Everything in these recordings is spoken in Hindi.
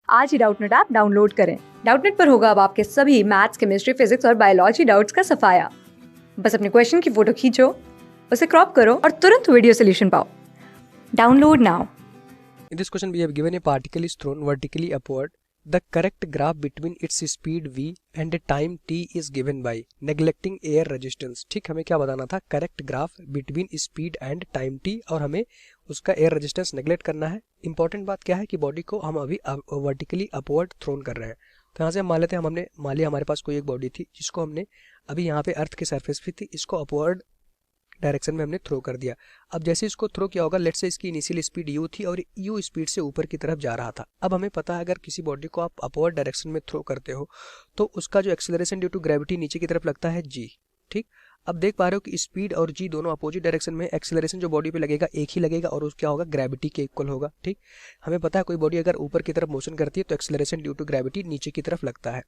आज ही डाउटनेट ऐप डाउनलोड करें। डाउटनेट पर होगा अब आपके सभी मैथ्स, केमिस्ट्री, फिजिक्स और बायोलॉजी डाउट्स का सफाया। बस अपने क्वेश्चन की फोटो खींचो, उसे क्रॉप करो और तुरंत वीडियो सोल्यूशन पाओ। Download now. In this question we have given a particle is thrown vertically upward. The correct graph between its speed v and the time t is given by neglecting air resistance. ठीक, हमें क्या बताना था? Correct graph between speed and time t, और हमें उसका एयर रेजिस्टेंस नेग्लेक्ट करना है। इंपॉर्टेंट बात क्या है कि बॉडी को हम अभी वर्टिकली अपवर्ड थ्रोन कर रहे हैं। तो यहाँ से हम मान लेते हैं, हमने मान लिया हमारे पास कोई एक बॉडी थी जिसको हमने अभी यहाँ पे अर्थ के सरफेस पे थी, इसको अपवर्ड डायरेक्शन में हमने थ्रो कर दिया। अब जैसे इसको थ्रो किया होगा, लेट्स से इसकी इनिशियल स्पीड u थी और u स्पीड से ऊपर की तरफ जा रहा था। अब हमें पता है अगर किसी बॉडी को आप अपवर्ड डायरेक्शन में थ्रो करते हो तो उसका जो एक्सेलरेशन ड्यू टू ग्रेविटी नीचे की तरफ लगता है g। ठीक, अब देख पा रहे हो कि स्पीड और g दोनों अपोजिट डायरेक्शन में, एक्सेलरेशन जो बॉडी पे लगेगा एक ही लगेगा और उसका क्या होगा, ग्रेविटी के इक्वल होगा। ठीक, हमें पता है कोई बॉडी अगर ऊपर की तरफ मोशन करती है तो एक्सेलरेशन ड्यू टू ग्रेविटी नीचे की तरफ लगता है।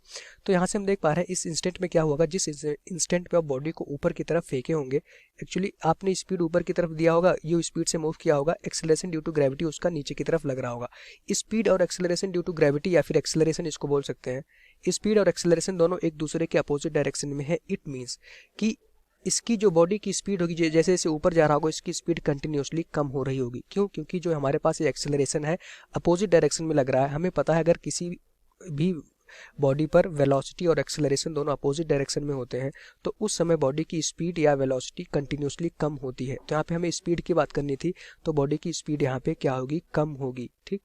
तो यहाँ से हम देख पा रहे हैं इस इंस्टेंट में क्या होगा, जिस इंस्टेंट पे आप बॉडी को ऊपर की तरफ फेंके होंगे, एक्चुअली आपने स्पीड ऊपर की तरफ दिया होगा, यू स्पीड से मूव किया होगा, एक्सेलरेशन ड्यू टू ग्रेविटी उसका नीचे की तरफ लग रहा होगा। स्पीड और एक्सेलरेशन ड्यू टू ग्रेविटी या फिर एक्सेलरेशन इसको बोल सकते हैं, स्पीड और एक्सेलरेशन दोनों एक दूसरे के अपोजिट डायरेक्शन में है। इट मीन्स कि इसकी जो बॉडी की स्पीड होगी, जैसे जैसे ऊपर जा रहा होगा इसकी स्पीड कंटिन्यूसली कम हो रही होगी। क्यों? क्योंकि जो हमारे पास ये एक्सेलरेशन है अपोजिट डायरेक्शन में लग रहा है। हमें पता है अगर किसी भी बॉडी पर वेलोसिटी और एक्सेलरेशन दोनों अपोजिट डायरेक्शन में होते हैं तो उस समय बॉडी की स्पीड या वेलोसिटी कंटिन्यूसली कम होती है। तो यहाँ पे हमें स्पीड की बात करनी थी, तो बॉडी की स्पीड यहाँ पे क्या होगी, कम होगी। ठीक,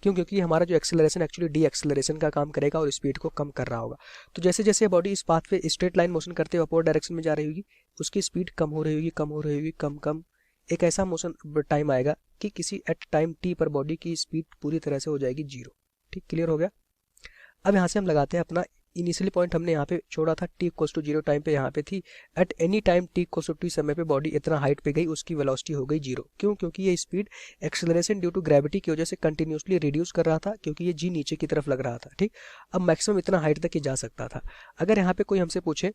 क्यों? क्योंकि हमारा जो एक्सेलरेशन एक्चुअली डी एक्सेलरेशन का काम करेगा और स्पीड को कम कर रहा होगा। तो जैसे जैसे बॉडी इस पाथ पे स्ट्रेट लाइन मोशन करते हुए अपवर्ड डायरेक्शन में जा रही होगी, उसकी स्पीड कम हो रही होगी, कम हो रही होगी, कम कम। एक ऐसा मोशन टाइम आएगा कि किसी एट टाइम टी पर बॉडी की स्पीड पूरी तरह से हो जाएगी जीरो। ठीक, क्लियर हो गया? अब यहाँ से हम लगाते हैं अपना इनिशियली पॉइंट हमने यहाँ पे छोड़ा था, t equals to zero time पे यहाँ पे थी। At any time t equals to T समय पे बॉडी इतना हाइट पे गई, उसकी वेलोसिटी हो गई जीरो। क्यों? क्योंकि ये speed acceleration due to gravity की वजह से कंटिन्यूसली रिड्यूस कर रहा था, क्योंकि ये g नीचे की तरफ लग रहा था। ठीक, अब मैक्सिमम इतना हाइट तक ये जा सकता था। अगर यहाँ पे कोई हमसे पूछे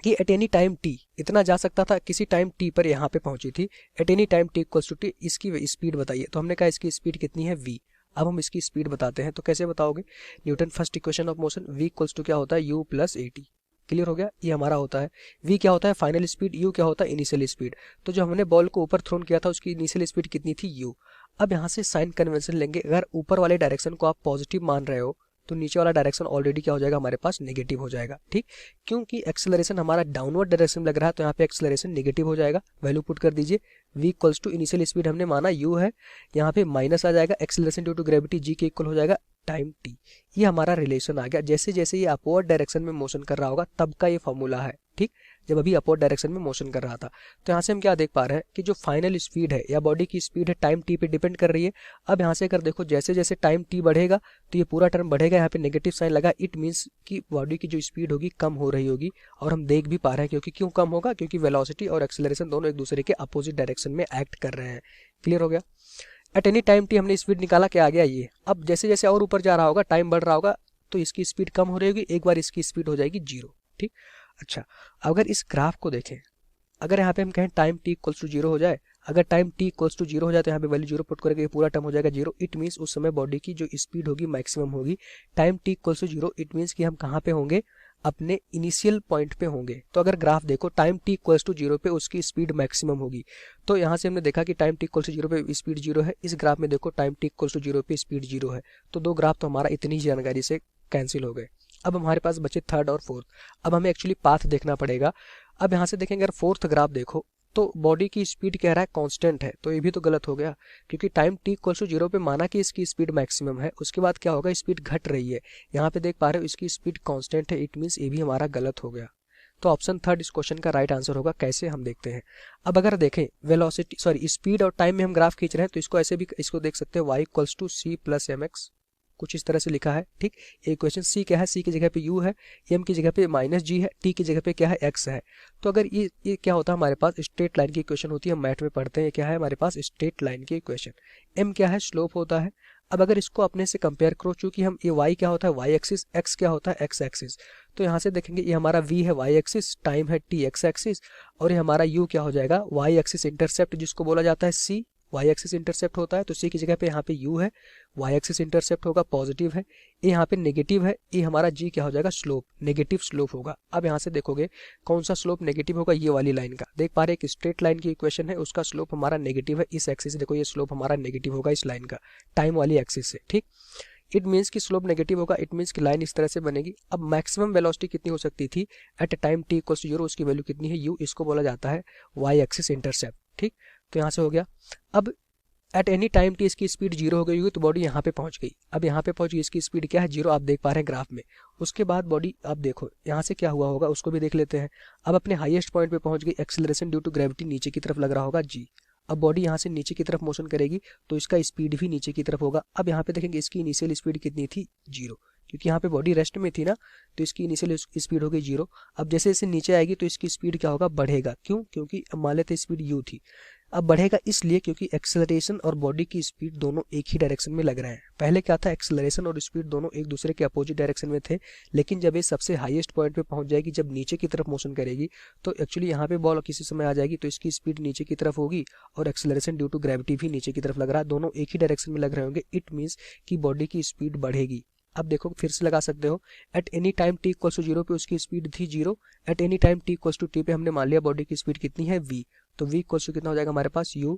कि एट एनी टाइम t इतना जा सकता था, किसी टाइम t पर यहाँ पे पहुंची थी, at any time t equals to T, इसकी स्पीड बताइए। तो हमने कहा इसकी स्पीड कितनी है, v। अब हम इसकी स्पीड बताते हैं, तो कैसे बताओगे? Newton first equation of motion, v equals to क्या होता है, u plus a T. Clear हो गया? ये हमारा होता है v क्या होता है, फाइनल स्पीड, u क्या होता है, इनिशियल स्पीड। तो जो हमने बॉल को ऊपर थ्रोन किया था उसकी इनिशियल स्पीड कितनी थी, u। अब यहाँ से साइन कन्वेंशन लेंगे, अगर ऊपर वाले डायरेक्शन को आप पॉजिटिव मान रहे हो तो नीचे वाला डायरेक्शन ऑलरेडी क्या हो जाएगा, हमारे पास नेगेटिव हो जाएगा। ठीक, क्योंकि एक्सेलरेशन हमारा डाउनवर्ड डायरेक्शन में लग रहा है तो यहाँ पे एक्सेलरेशन नेगेटिव हो जाएगा। वैल्यू पुट कर दीजिए, v equals to initial speed हमने माना u है, यहाँ पे माइनस आ जाएगा, acceleration due to gravity g के इक्वल हो जाएगा टाइम t। ये हमारा रिलेशन आ गया। जैसे जैसे ये अपवर्ड डायरेक्शन में मोशन कर रहा होगा तब का ये फॉर्मूला है। ठीक, जब अभी अपवर्ड डायरेक्शन में मोशन कर रहा था। तो यहाँ से हम क्या देख पा रहे हैं कि जो फाइनल स्पीड है या बॉडी की स्पीड है टाइम t पे डिपेंड कर रही है। अब यहाँ से अगर देखो जैसे जैसे टाइम t बढ़ेगा तो ये पूरा टर्म बढ़ेगा, यहाँ पे नेगेटिव साइन लगा। इट मीन्स कि बॉडी की जो स्पीड होगी कम हो रही होगी, और हम देख भी पा रहे हैं क्योंकि क्यों कम होगा, क्योंकि वेलोसिटी और एक्सेलरेशन दोनों एक दूसरे के अपोजिट डायरेक्शन में एक्ट कर रहे हैं। क्लियर हो गया? एट एनी टाइम टी हमने स्पीड निकाला, क्या आ गया ये। अब जैसे जैसे और ऊपर जा रहा होगा, टाइम बढ़ रहा होगा, तो इसकी स्पीड कम हो रही होगी, एक बार इसकी स्पीड हो जाएगी जीरो। ठीक, अच्छा अगर इस ग्राफ को देखें, अगर यहाँ पे हम कहें time t equals to zero हो जाए, अगर time t equals to zero हो जाए तो यहाँ पे वैल्यू जीरो पुट करेंगे, ये पूरा टर्म हो जाएगा जीरो। इट मीन्स उस समय बॉडी की जो स्पीड होगी मैक्सिमम होगी। Time t equals to zero, it means कि हम कहाँ पे होंगे, अपने इनिशियल पॉइंट पे होंगे। तो अगर ग्राफ देखो time t equals to zero पे उसकी स्पीड मैक्सिमम होगी। तो यहाँ से हमने देखा कि time t equals to zero पे स्पीड जीरो है, इस ग्राफ में देखो time t equals to zero पे स्पीड जीरो है। तो दो ग्राफ तो हमारा इतनी जानकारी से कैंसिल हो गए। अब हमारे पास बचे थर्ड और फोर्थ। अब हमें एक्चुअली पाथ देखना पड़ेगा। अब यहाँ से देखेंगे, अगर फोर्थ ग्राफ देखो तो बॉडी की स्पीड कह रहा है कांस्टेंट है, तो ये भी तो गलत हो गया, क्योंकि time t equals to zero पे माना कि इसकी स्पीड मैक्सिमम है, उसके बाद क्या होगा, स्पीड घट रही है। यहाँ पे देख पा रहे हो इसकी स्पीड कांस्टेंट है, इट मीन्स ये भी हमारा गलत हो गया। तो ऑप्शन थर्ड इस क्वेश्चन का राइट आंसर होगा। कैसे, हम देखते हैं। अब अगर देखें वेलोसिटी सॉरी स्पीड और टाइम में हम ग्राफ खींच रहे हैं तो इसको ऐसे भी इसको देख सकते हैं, y equals to C plus M X, कुछ इस तरह से लिखा है। ठीक, एक क्वेश्चन सी क्या है, सी की जगह पे u है, m की जगह पे माइनस g है, t की जगह पे क्या है, x है। तो अगर ये क्या होता है, हमारे पास स्ट्रेट लाइन की इक्वेशन होती है, हम मैथ में पढ़ते हैं, क्या है हमारे पास स्ट्रेट लाइन की इक्वेशन। m क्या है, स्लोप होता है। अब अगर इसको अपने से कंपेयर करो, चूंकि हम ये y क्या होता है, y एक्सिस, x क्या होता है, x एक्सिस, तो यहाँ से देखेंगे ये हमारा v है y एक्सिस, टाइम है t x एक्सिस, और ये हमारा u क्या हो जाएगा, y एक्सिस इंटरसेप्ट जिसको बोला जाता है c, वाई एक्सिस इंटरसेप्ट होता है तो सी की जगह पे यहाँ पे यू है, वाई एक्सिस इंटरसेप्ट होगा पॉजिटिव है, ए यहाँ पे नेगेटिव है, ए हमारा जी क्या हो जाएगा स्लोप, नेगेटिव स्लोप होगा। अब यहाँ से देखोगे कौन सा स्लोप नेगेटिव होगा, ये वाली लाइन का। देख पा रहे एक स्ट्रेट लाइन की इक्वेशन है, उसका स्लोप हमारा नेगेटिव है इस एक्सिस से, देखो ये स्लोप हमारा नेगेटिव होगा इस लाइन का टाइम वाली एक्सिस से, ठीक। इट मीन्स कि स्लोप नेगेटिव होगा, इट मीन्स कि लाइन इस तरह से बनेगी। अब मैक्सिमम वेलोसिटी कितनी हो सकती थी at time T equals to 0, उसकी वैल्यू कितनी है यू, इसको बोला जाता है वाई एक्सिस इंटरसेप्ट, ठीक। तो यहाँ से हो गया। अब एट एनी टाइम टी इसकी स्पीड 0 हो गई होगी तो बॉडी यहाँ पे पहुंच गई। अब यहाँ पे पहुंच गई, इसकी स्पीड क्या है 0, आप देख पा रहे हैं ग्राफ में। उसके बाद बॉडी आप देखो यहाँ से क्या हुआ होगा उसको भी देख लेते हैं। अब अपने हाईएस्ट पॉइंट पे पहुंच गई, एक्सेलरेशन ड्यू टू ग्रेविटी नीचे की तरफ लग रहा होगा जी। अब बॉडी यहाँ से नीचे की तरफ मोशन करेगी तो इसका स्पीड भी नीचे की तरफ होगा। अब यहाँ पे देखेंगे इसकी इनिशियल स्पीड कितनी थी 0, क्योंकि यहाँ पे बॉडी रेस्ट में थी ना, तो इसकी इनिशियल स्पीड हो गई 0। अब जैसे जैसे नीचे आएगी तो इसकी स्पीड क्या होगा बढ़ेगा, क्यों, क्योंकि मान लेते स्पीड u थी। अब बढ़ेगा इसलिए क्योंकि एक्सेलरेशन और बॉडी की स्पीड दोनों एक ही डायरेक्शन में लग रहे हैं। पहले क्या था, एक्सेलरेशन और स्पीड दोनों एक दूसरे के अपोजिट डायरेक्शन में थे, लेकिन जब ये सबसे हाईएस्ट पॉइंट पे पहुंच जाएगी, जब नीचे की तरफ मोशन करेगी तो एक्चुअली यहाँ पे बॉल किसी समय आ जाएगी तो इसकी स्पीड नीचे की तरफ होगी और एक्सेलरेशन ड्यू टू ग्रेविटी भी नीचे की तरफ लग रहा है, दोनों एक ही डायरेक्शन में लग रहे होंगे। इट मीन्स कि बॉडी की स्पीड बढ़ेगी। अब देखो फिर से लगा सकते हो, at any time T equals to 0 पे उसकी स्पीड थी 0, at any time T equals to T पे हमने मान लिया बॉडी की स्पीड कितनी है v, तो v इक्वल्स टू कितना हो जाएगा हमारे पास u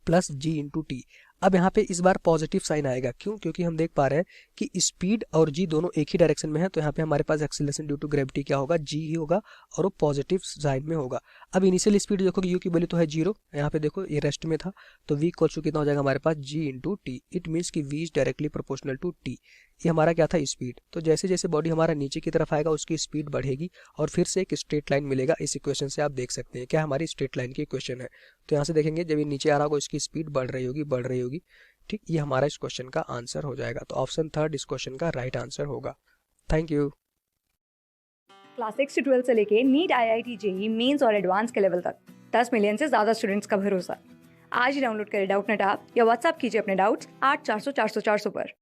प्लस जी इंटू टी। अब यहाँ पे इस बार पॉजिटिव साइन आएगा, क्यों, क्योंकि हम देख पा रहे हैं कि स्पीड और जी दोनों एक ही डायरेक्शन में है, तो यहाँ पे हमारे पास एक्सीलरेशन ड्यू टू ग्रेविटी क्या होगा जी ही होगा और वो पॉजिटिव साइन में होगा। अब इनिशियल स्पीड देखो यू की वैल्यू तो है 0, यहाँ पे देखो ये रेस्ट में था, तो वी इक्वल टू कितना हो जाएगा हमारे पास G into T. It means कि V is directly proportional to T. ये हमारा क्या था स्पीड। तो जैसे जैसे बॉडी हमारा नीचे की तरफ आएगा उसकी स्पीड बढ़ेगी और फिर से एक स्ट्रेट लाइन मिलेगा। इस इक्वेशन से आप देख सकते हैं क्या हमारी स्ट्रेट लाइन की इक्वेशन है। तो यहाँ से देखेंगे जब ये नीचे आ रहा होगा उसकी स्पीड बढ़ रही होगी, ठीक। ये हमारा इस क्वेश्चन का आंसर हो जाएगा। तो ऑप्शन 3 इस क्वेश्चन का राइट आंसर होगा। Thank you. क्लास 6 से 12 से लेके नीट, IIT, जेईई मेंस और एडवांस के लेवल तक 10 मिलियन से ज़्यादा स्टूडेंट्स का भरोसा। आज ही डाउनलोड करें डाउटनेट ऐप या व्हाट्सएप कीजिए अपने डाउट्स 8400 400 400 पर।